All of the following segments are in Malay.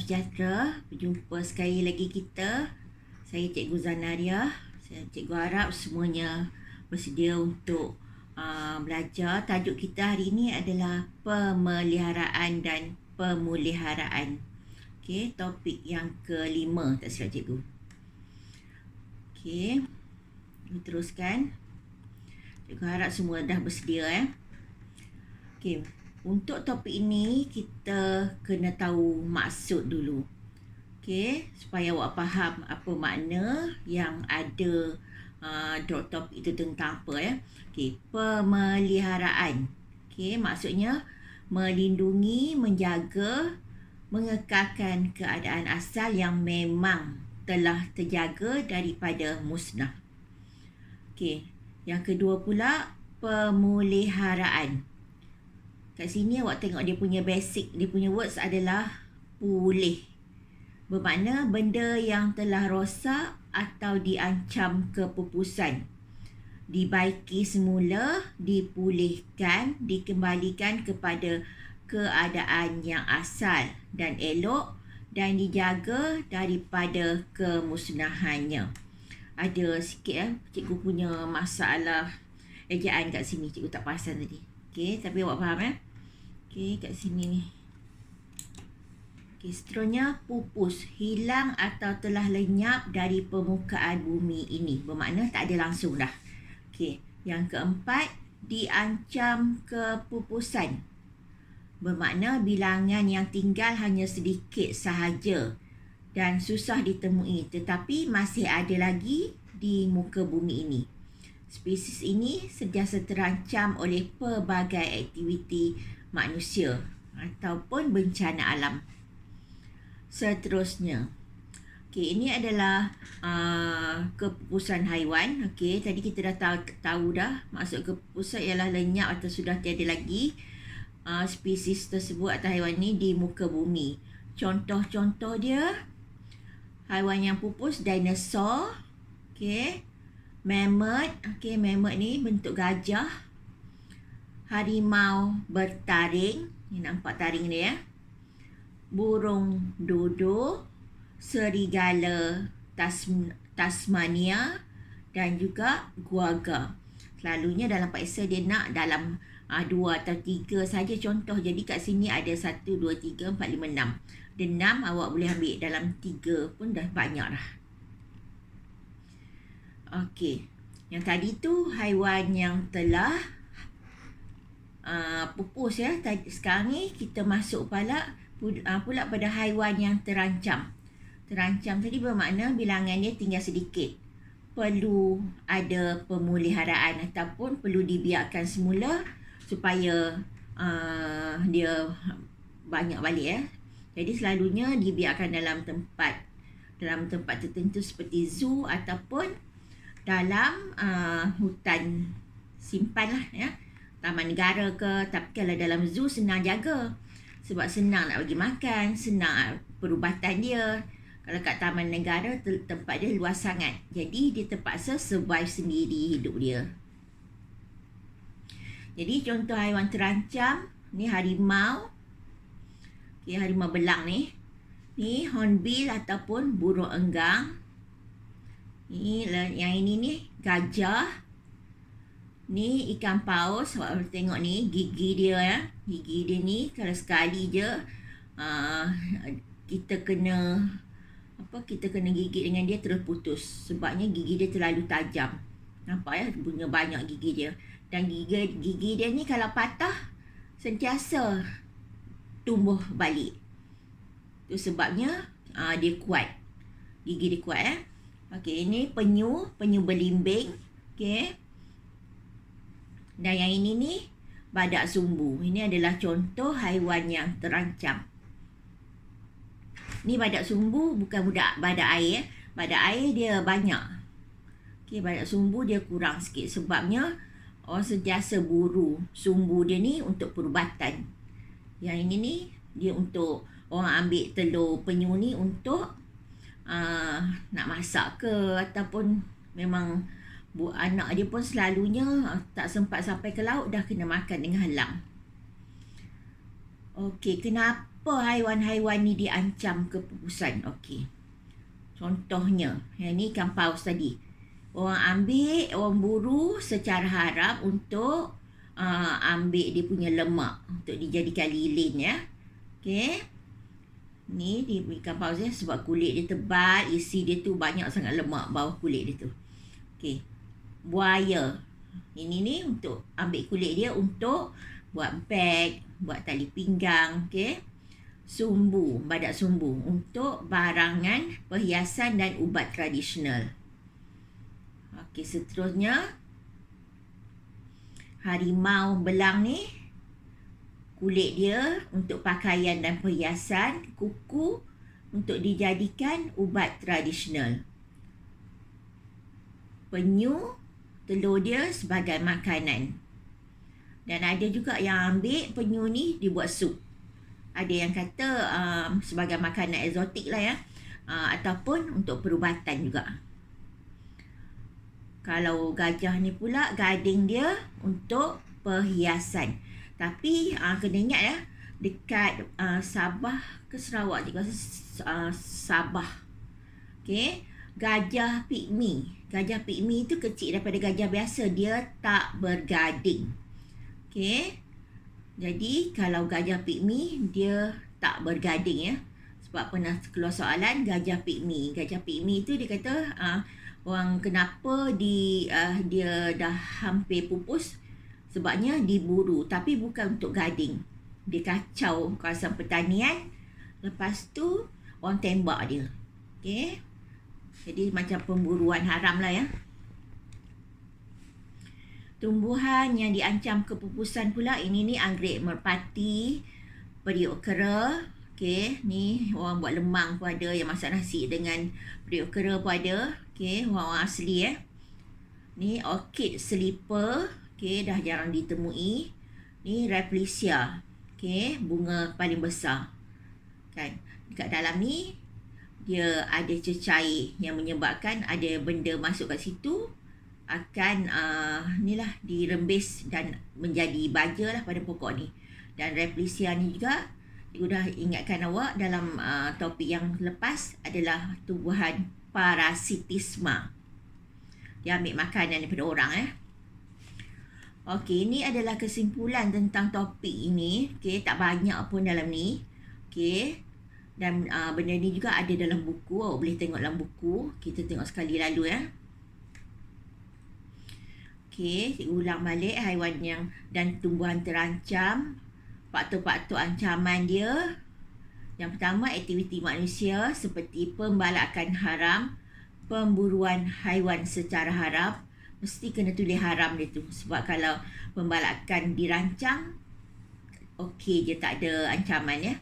sejahtera. Berjumpa sekali lagi kita. Saya Cikgu Zanaria. Saya Cikgu harap semuanya bersedia untuk belajar. Tajuk kita hari ini adalah pemeliharaan dan pemuliharaan. Okey, topik yang kelima, tak silap Cikgu. Okey, kita teruskan. Cikgu harap semua dah bersedia. Okey, untuk topik ini kita kena tahu maksud dulu. Okey, supaya awak faham apa makna yang ada topik itu tentang apa ya. Okey, pemeliharaan. Okey, maksudnya melindungi, menjaga, mengekalkan keadaan asal yang memang telah terjaga daripada musnah. Okey, yang kedua pula pemuliharaan. Kat sini awak tengok dia punya basic, dia punya words adalah pulih. Bermakna benda yang telah rosak atau diancam kepupusan dibaiki semula, dipulihkan, dikembalikan kepada keadaan yang asal dan elok dan dijaga daripada kemusnahannya. Ada sikit cikgu punya masalah ejaan kat sini, cikgu tak perasan tadi. Okey, tapi awak faham Okey, kat sini ni. Okey, seterusnya pupus, hilang atau telah lenyap dari permukaan bumi ini. Bermakna tak ada langsung dah. Okey, yang keempat, diancam kepupusan. Bermakna bilangan yang tinggal hanya sedikit sahaja dan susah ditemui, tetapi masih ada lagi di muka bumi ini. Spesies ini sentiasa terancam oleh pelbagai aktiviti manusia ataupun bencana alam. Seterusnya, okey, ini adalah kepupusan haiwan. Okey, tadi kita dah tahu dah maksud kepupusan ialah lenyap atau sudah tiada lagi spesies tersebut atau haiwan ni di muka bumi. Contoh-contoh dia, haiwan yang pupus, dinosaur, okey, mammoth, okey, mammoth ni bentuk gajah, harimau bertaring, ni nampak taring dia burung dodo, serigala Tasmania dan juga guaga. Selalunya dalam paksa dia nak dalam 2 atau 3 saja contoh. Jadi kat sini ada 1, 2, 3, 4, 5, 6. Ada 6, awak boleh ambil dalam 3 pun dah banyak dah. Okey, yang tadi tu haiwan yang telah pupus ya. Sekarang ni kita masuk pula pada haiwan yang terancam. Terancam tadi bermakna bilangan dia tinggal sedikit. Perlu ada pemuliharaan ataupun perlu dibiarkan semula supaya dia banyak balik Jadi selalunya dibiarkan dalam tempat tertentu seperti zoo ataupun dalam hutan simpan lah taman negara ke. Tapi kalau dalam zoo senang jaga sebab senang nak bagi makan, senang perubatan dia. Kalau kat taman negara tempat dia luas sangat, jadi dia terpaksa survive sendiri hidup dia. Jadi contoh haiwan terancam ni harimau. Okay, harimau belang ni hornbill ataupun burung enggang. Ni yang ini ni gajah. Ni ikan paus. Awak boleh tengok ni gigi dia Gigi dia ni kalau sekali je kita kena gigit dengan dia terus putus. Sebabnya gigi dia terlalu tajam. Nampak punya banyak gigi dia. Dan gigi dia ni kalau patah sentiasa tumbuh balik. Itu sebabnya dia kuat. Gigi dia kuat Okey, ini penyu belimbing. Okey. Dan yang ini ni badak sumbu. Ini adalah contoh haiwan yang terancam. Ni badak sumbu bukan badak air. Badak air dia banyak. Okey, badak sumbu dia kurang sikit. Sebabnya orang sentiasa buru sumbu dia ni untuk perubatan. Yang ini ni dia untuk orang ambil telur penyu ni untuk nak masak ke, ataupun memang anak dia pun selalunya tak sempat sampai ke laut dah kena makan dengan halang. Okey, kenapa kenapa haiwan-haiwan ni diancam kepupusan? Okey. Contohnya, yang ni ikan paus tadi. Orang buru secara harap untuk ambil dia punya lemak untuk dijadikan lilin ya. Okey. Ni di ikan paus ni sebab kulit dia tebal, isi dia tu banyak sangat lemak bawah kulit dia tu. Okey. Buaya. Ini ni untuk ambil kulit dia untuk buat beg, buat tali pinggang, okey. Sumbu, badak sumbu untuk barangan, perhiasan dan ubat tradisional. Okey, seterusnya harimau belang ni kulit dia untuk pakaian dan perhiasan, kuku untuk dijadikan ubat tradisional. Penyu, telur dia sebagai makanan. Dan ada juga yang ambil penyu ni dibuat sup. Ada yang kata sebagai makanan eksotik lah ya. Ataupun untuk perubatan juga. Kalau gajah ni pula, gading dia untuk perhiasan. Tapi kena ingat ya, dekat Sabah ke Sarawak juga, Sabah. Okay. Gajah pigmi. Gajah pigmi tu kecil daripada gajah biasa. Dia tak bergading. Okay. Jadi kalau gajah pigmi dia tak bergading ya. Sebab pernah keluar soalan gajah pigmi. Gajah pigmi tu dia kata orang kenapa dia dah hampir pupus, sebabnya diburu tapi bukan untuk gading. Dia kacau kawasan pertanian, lepas tu orang tembak dia. Okay. Jadi macam pemburuan haram lah ya. Tumbuhan yang diancam kepupusan pula, ini ni anggrek merpati, periuk kera. Okey, ni orang buat lemang pun ada, yang masak nasi dengan periuk kera pun ada. Okey, orang asli Ni orchid sleeper. Okey, dah jarang ditemui. Ni Rafflesia. Okey, bunga paling besar. Kan? Dekat dalam ni dia ada cecair yang menyebabkan ada benda masuk kat situ, akan inilah dirembes dan menjadi baja lah pada pokok ni. Dan Rafflesia ni juga, saya dah ingatkan awak dalam topik yang lepas, adalah tumbuhan parasitisma. Dia ambil makanan daripada orang Okey, ini adalah kesimpulan tentang topik ini. Okey, tak banyak pun dalam ni. Okey. Dan benda ni juga ada dalam buku. Awak boleh tengok dalam buku. Kita tengok sekali lalu ya. Okey, saya ulang balik haiwan yang dan tumbuhan terancam. Faktor-faktor ancaman dia. Yang pertama, aktiviti manusia seperti pembalakan haram, pemburuan haiwan secara haram. Mesti kena tulis haram dia tu. Sebab kalau pembalakan dirancang, okey je, tak ada ancaman ya.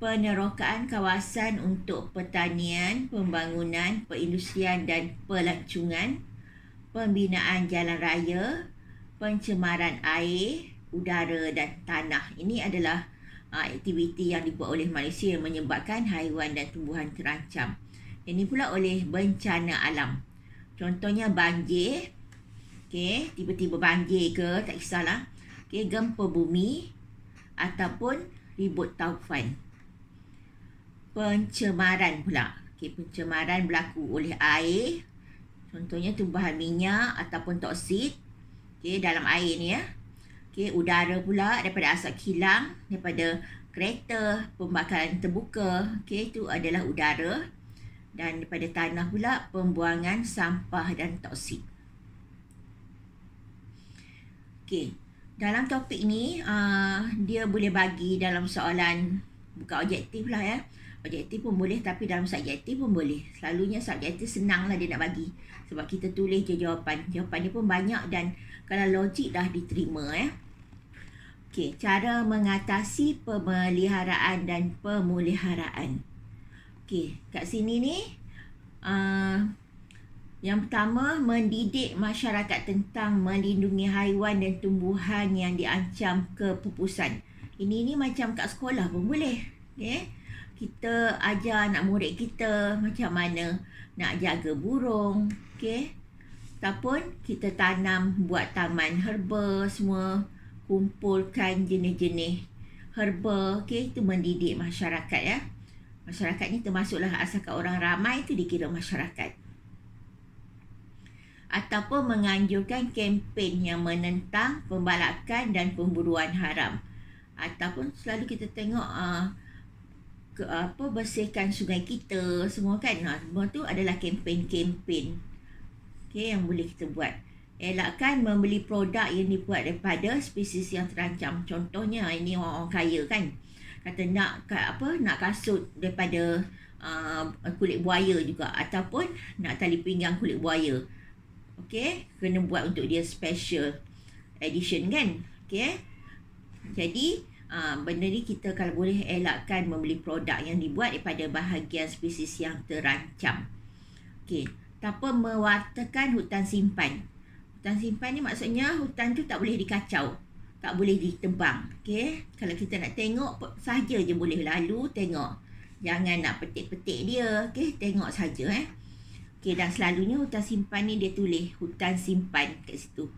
Penerokaan kawasan untuk pertanian, pembangunan, perindustrian dan pelancongan, pembinaan jalan raya, pencemaran air, udara dan tanah. Ini adalah aktiviti yang dibuat oleh manusia yang menyebabkan haiwan dan tumbuhan terancam. Ini pula oleh bencana alam. Contohnya banjir. Okey, tiba-tiba banjir ke, tak kisahlah. Okey, gempa bumi ataupun ribut taufan. Pencemaran pula. Okey, pencemaran berlaku oleh air. Contohnya tumbuhan minyak ataupun toksid. Okey, dalam air ni ya. Okey, udara pula daripada asap kilang, daripada kereta, pembakaran terbuka. Okey, itu adalah udara. Dan daripada tanah pula, pembuangan sampah dan toksid. Okey, dalam topik ni, dia boleh bagi dalam soalan, bukan objektif lah ya. Objektif pun boleh, tapi dalam subjektif pun boleh. Selalunya subjektif senang lah dia nak bagi. Sebab kita tulis je jawapan. Jawapan dia pun banyak dan kalau logik dah diterima ya. Okey, cara mengatasi pemeliharaan dan pemuliharaan. Okey, kat sini ni, yang pertama, mendidik masyarakat tentang melindungi haiwan dan tumbuhan yang diancam kepupusan. Ini macam kat sekolah pun boleh. Okay? Kita ajar anak murid kita macam mana nak jaga burung. Okay? Ataupun kita tanam, buat taman herba semua. Kumpulkan jenis-jenis herba, okey, itu mendidik masyarakat ya. Masyarakat ni termasuklah asalkan orang ramai itu dikira masyarakat. Ataupun menganjurkan kempen yang menentang pembalakan dan pemburuan haram. Ataupun selalu kita tengok bersihkan sungai kita semua kan. Semua tu adalah kempen-kempen yang boleh kita buat. Elakkan membeli produk yang dibuat daripada spesies yang terancam. Contohnya ini orang kaya kan, kata nak kasut daripada kulit buaya juga, ataupun nak tali pinggang kulit buaya. Okey, kena buat untuk dia special edition kan. Okey. Jadi benda ni kita kalau boleh elakkan membeli produk yang dibuat daripada bahagian spesies yang terancam. Okey, tanpa mewartakan hutan simpan. Hutan simpan ni maksudnya hutan tu tak boleh dikacau, tak boleh ditebang. Okey, kalau kita nak tengok saja je boleh lalu tengok. Jangan nak petik-petik dia. Okey, tengok saja Okey, dan selalunya hutan simpan ni dia tulis hutan simpan kat situ.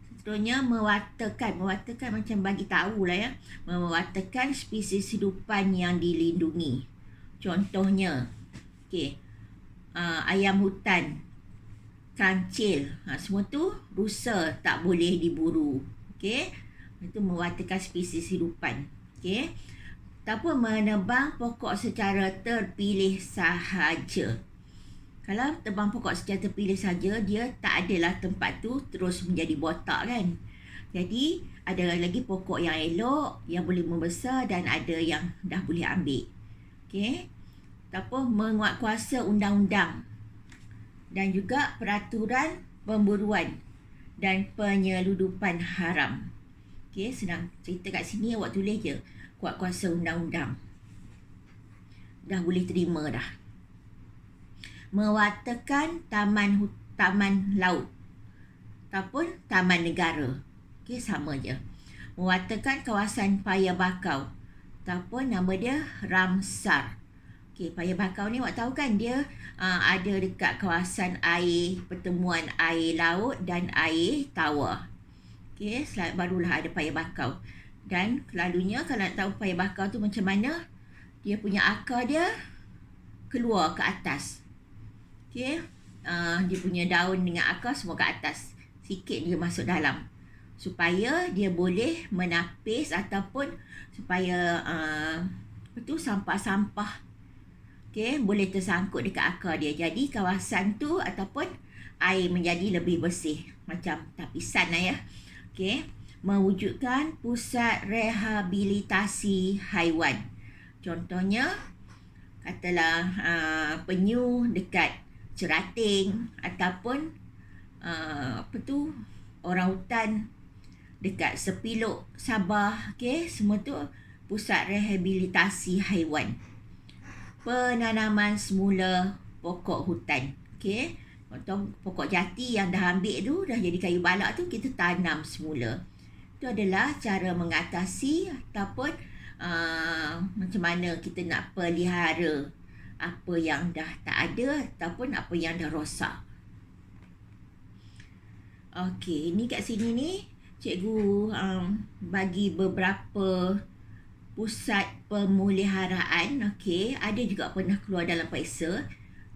Seterusnya mewartakan macam bagi tahulah ya. Mewartakan spesies hidupan yang dilindungi. Contohnya, okey, ayam hutan, kancil, semua tu rusa tak boleh diburu. Okey, itu mewartakan spesies hidupan. Okey, ataupun menebang pokok secara terpilih sahaja. Kalau tebang pokok secara terpilih saja, dia tak adalah tempat tu terus menjadi botak kan. Jadi ada lagi pokok yang elok yang boleh membesar dan ada yang dah boleh ambil. Okey, ataupun menguatkuasa undang-undang dan juga peraturan pemburuan dan penyeludupan haram. Okey, senang cerita kat sini awak tulis je kuat kuasa undang-undang. Dah boleh terima dah. Mewartakan taman laut ataupun taman negara. Okey, sama je. Mewartakan kawasan paya bakau ataupun nama dia Ramsar. Okey, paya bakau ni awak tahu kan dia ada dekat kawasan air, pertemuan air laut dan air tawar. Okey, barulah ada paya bakau. Dan selalunya kalau nak tahu paya bakau tu macam mana, dia punya akar dia keluar ke atas. Okey, dia punya daun dengan akar semua ke atas. Sikit dia masuk dalam. Supaya dia boleh menapis ataupun supaya sampah-sampah boleh tersangkut dekat akar dia. Jadi kawasan tu ataupun air menjadi lebih bersih. Macam tapisan lah ya. Okey. Mewujudkan pusat rehabilitasi haiwan. Contohnya, katalah penyu dekat Cerating ataupun orang hutan dekat Sepilok, Sabah. Okey, semua tu pusat rehabilitasi haiwan. Penanaman semula pokok hutan. Okey, contoh pokok jati yang dah ambil tu, dah jadi kayu balak tu, kita tanam semula. Itu adalah cara mengatasi ataupun macam mana kita nak pelihara apa yang dah tak ada ataupun apa yang dah rosak. Okey, ni kat sini ni cikgu bagi beberapa pusat pemeliharaan. Okey, ada juga pernah keluar dalam periksa.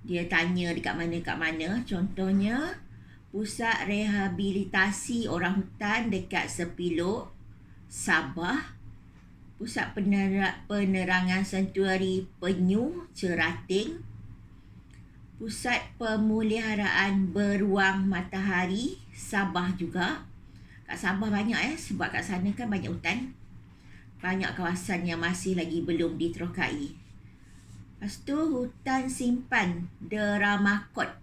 Dia tanya dekat mana. Contohnya pusat rehabilitasi orang hutan dekat Sepilok, Sabah. Pusat penerangan santuari penyu, Cerating. Pusat pemeliharaan beruang matahari, Sabah juga. Kat Sabah banyak sebab kat sana kan banyak hutan. Banyak kawasan yang masih lagi belum diterokai. Lepas tu hutan simpan Deramakot.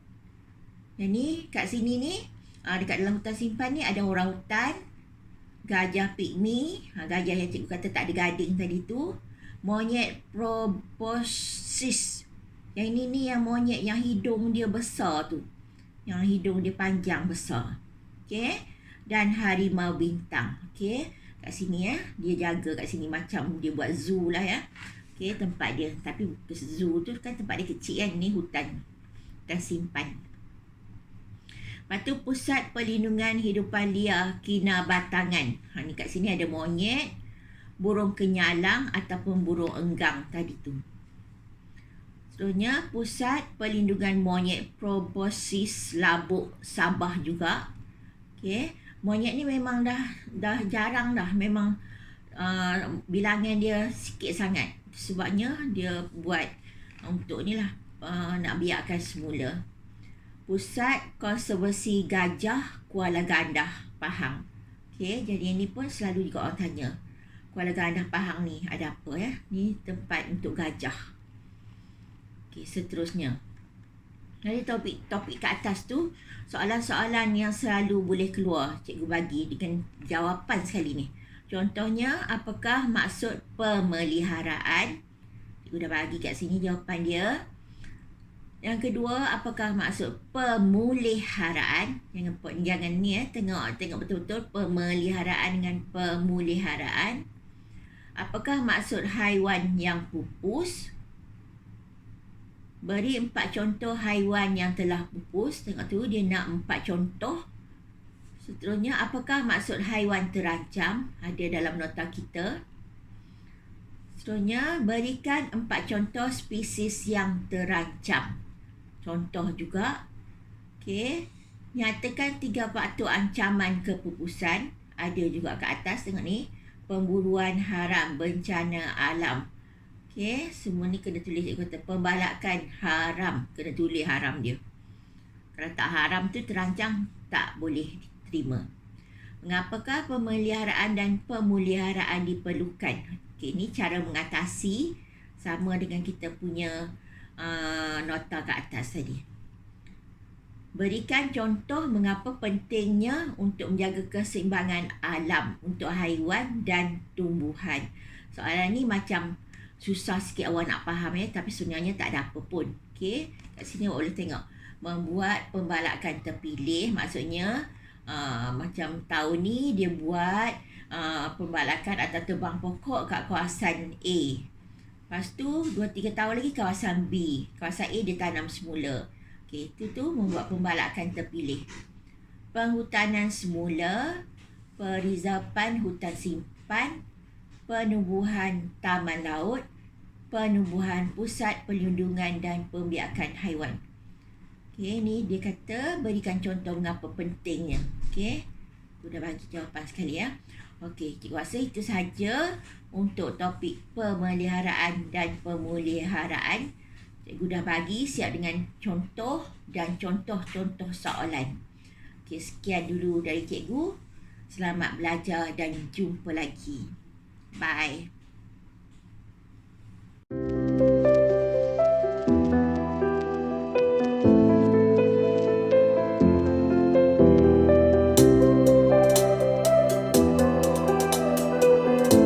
Yang ni kat sini ni dekat dalam hutan simpan ni ada orang hutan, gajah pygmy, gajah yang cikgu kata tak ada gading tadi tu, monyet proboscis. Yang ini ni yang monyet yang hidung dia besar tu, yang hidung dia panjang besar. Okey, dan harimau bintang. Okey, kat sini dia jaga kat sini macam dia buat zoo lah ya. Okey, tempat dia, tapi zoo tu kan tempat dia kecil kan, ni hutan simpan. Lepas tu Pusat Perlindungan Hidupan Liar Kinabatangan. Ni kat sini ada monyet, burung kenyalang ataupun burung enggang tadi tu. Seterusnya Pusat Perlindungan Monyet Proboscis Labuk Sabah juga. Okey, monyet ni memang dah jarang dah, memang bilangan dia sikit sangat. Sebabnya dia buat untuk ni lah, nak biarkan semula. Pusat Konservasi Gajah Kuala Gandah, Pahang. Okey, jadi ini pun selalu juga orang tanya. Kuala Gandah, Pahang ni ada apa ya? Ni tempat untuk gajah. Okey, seterusnya. Jadi topik kat atas tu, soalan-soalan yang selalu boleh keluar cikgu bagi dengan jawapan sekali ni. Contohnya, apakah maksud pemeliharaan? Cikgu dah bagi kat sini jawapan dia. Yang kedua, apakah maksud pemuliharaan? Jangan ni tengok betul-betul pemeliharaan dengan pemuliharaan. Apakah maksud haiwan yang pupus? Beri 4 contoh haiwan yang telah pupus. Tengok tu, dia nak 4 contoh. Seterusnya, apakah maksud haiwan terancam? Ada dalam nota kita. Seterusnya, berikan 4 contoh spesies yang terancam. Contoh juga. Okey. Nyatakan 3 faktor ancaman kepupusan. Ada juga kat atas, tengok ni. Pemburuan haram, bencana alam. Okey, semua ni kena tulis, kata pembalakan haram, kena tulis haram dia. Kalau tak haram tu terancam, tak boleh terima. Mengapakah pemeliharaan dan pemuliharaan diperlukan? Okey, ni cara mengatasi, sama dengan kita punya nota kat atas tadi. Berikan contoh mengapa pentingnya untuk menjaga keseimbangan alam untuk haiwan dan tumbuhan. Soalan ni macam susah sikit awak nak faham ya, tapi sebenarnya tak ada apa pun. Okey, kat sini awak boleh tengok. Membuat pembalakan terpilih, maksudnya macam tahun ni dia buat pembalakan atau tebang pokok kat kawasan A. Lepas tu 2-3 tahun lagi kawasan B. Kawasan A dia tanam semula. Okey, itu membuat pembalakan terpilih. Penghutanan semula, perizapan hutan simpan, penubuhan taman laut, penubuhan pusat perlindungan dan pembiakan haiwan. Okey, ni dia kata berikan contoh mengapa pentingnya. Okey, aku dah bagi jawapan sekali ya. Okey, cikgu rasa itu sahaja untuk topik pemeliharaan dan pemuliharaan. Cikgu dah bagi siap dengan contoh dan contoh-contoh soalan. Okey, sekian dulu dari cikgu. Selamat belajar dan jumpa lagi. Bye.